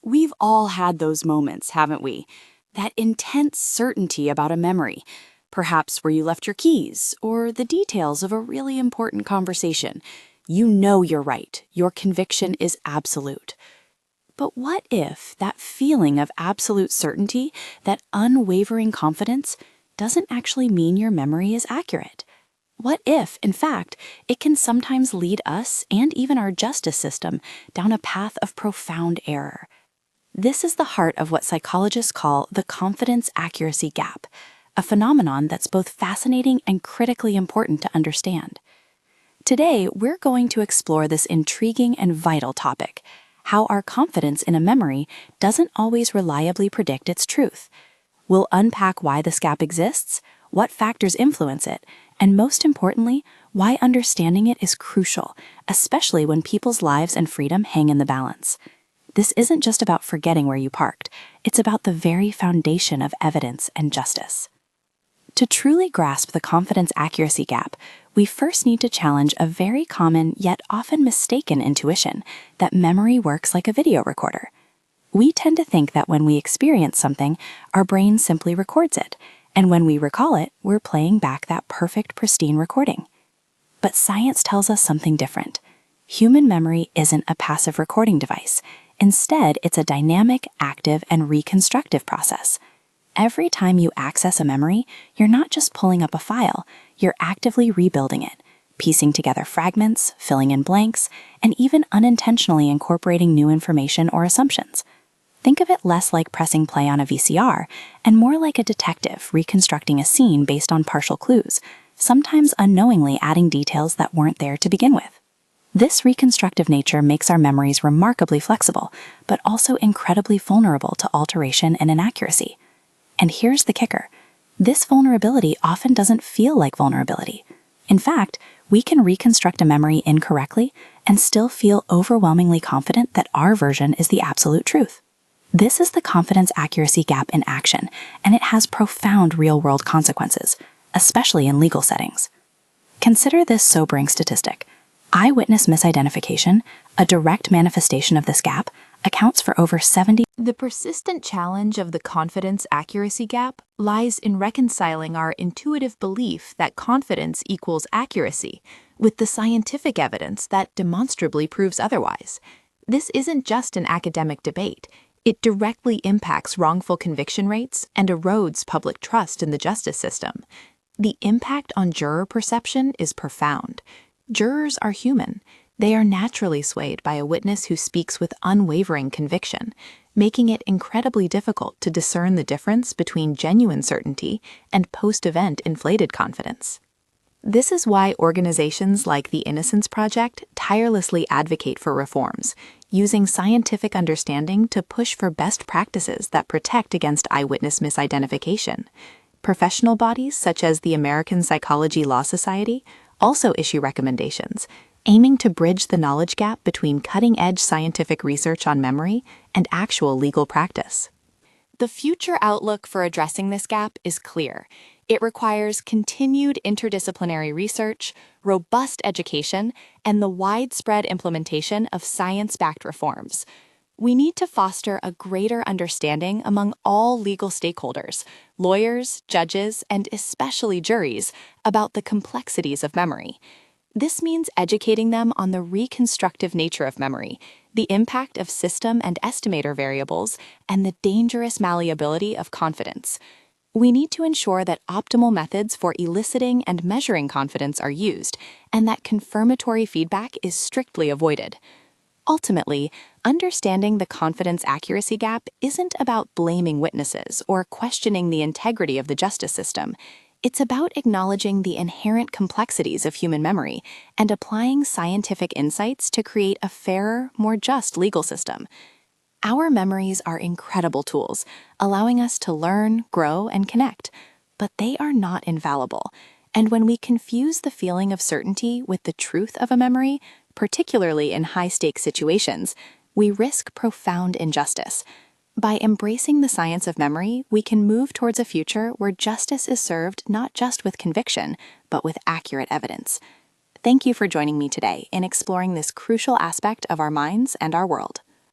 We've all had those moments, haven't we? That intense certainty about a memory, perhaps where you left your keys or the details of a really important conversation. You know you're right. Your conviction is absolute. But what if that feeling of absolute certainty, that unwavering confidence, doesn't actually mean your memory is accurate? What if, in fact, it can sometimes lead us and even our justice system down a path of profound error? This is the heart of what psychologists call the confidence accuracy gap, a phenomenon that's both fascinating and critically important to understand. Today, we're going to explore this intriguing and vital topic: how our confidence in a memory doesn't always reliably predict its truth. We'll unpack why this gap exists, what factors influence it, and most importantly, why understanding it is crucial, especially when people's lives and freedom hang in the balance. This isn't just about forgetting where you parked, it's about the very foundation of evidence and justice. To truly grasp the confidence accuracy gap, we first need to challenge a very common yet often mistaken intuition that memory works like a video recorder. We tend to think that when we experience something, our brain simply records it, and when we recall it, we're playing back that perfect, pristine recording. But science tells us something different. Human memory isn't a passive recording device. Instead, it's a dynamic, active, and reconstructive process. Every time you access a memory, you're not just pulling up a file, you're actively rebuilding it, piecing together fragments, filling in blanks, and even unintentionally incorporating new information or assumptions. Think of it less like pressing play on a VCR and more like a detective reconstructing a scene based on partial clues, sometimes unknowingly adding details that weren't there to begin with. This reconstructive nature makes our memories remarkably flexible, but also incredibly vulnerable to alteration and inaccuracy. And here's the kicker: this vulnerability often doesn't feel like vulnerability. In fact, we can reconstruct a memory incorrectly and still feel overwhelmingly confident that our version is the absolute truth. This is the confidence accuracy gap in action, and it has profound real-world consequences, especially in legal settings. Consider this sobering statistic. Eyewitness misidentification, a direct manifestation of this gap, accounts for over 70%. The persistent challenge of the confidence accuracy gap lies in reconciling our intuitive belief that confidence equals accuracy with the scientific evidence that demonstrably proves otherwise. This isn't just an academic debate. It directly impacts wrongful conviction rates and erodes public trust in the justice system. The impact on juror perception is profound. Jurors are human. They are naturally swayed by a witness who speaks with unwavering conviction, making it incredibly difficult to discern the difference between genuine certainty and post-event inflated confidence. This is why organizations like the Innocence Project tirelessly advocate for reforms, using scientific understanding to push for best practices that protect against eyewitness misidentification. Professional bodies such as the American Psychology Law Society also issue recommendations, aiming to bridge the knowledge gap between cutting-edge scientific research on memory and actual legal practice. The future outlook for addressing this gap is clear. It requires continued interdisciplinary research, robust education, and the widespread implementation of science-backed reforms. We need to foster a greater understanding among all legal stakeholders, lawyers, judges, and especially juries, about the complexities of memory. This means educating them on the reconstructive nature of memory, the impact of system and estimator variables, and the dangerous malleability of confidence. We need to ensure that optimal methods for eliciting and measuring confidence are used, and that confirmatory feedback is strictly avoided. Ultimately, understanding the confidence accuracy gap isn't about blaming witnesses or questioning the integrity of the justice system. It's about acknowledging the inherent complexities of human memory and applying scientific insights to create a fairer, more just legal system. Our memories are incredible tools, allowing us to learn, grow, and connect, but they are not infallible. And when we confuse the feeling of certainty with the truth of a memory, particularly in high-stakes situations, we risk profound injustice. By embracing the science of memory, we can move towards a future where justice is served not just with conviction, but with accurate evidence. Thank you for joining me today in exploring this crucial aspect of our minds and our world.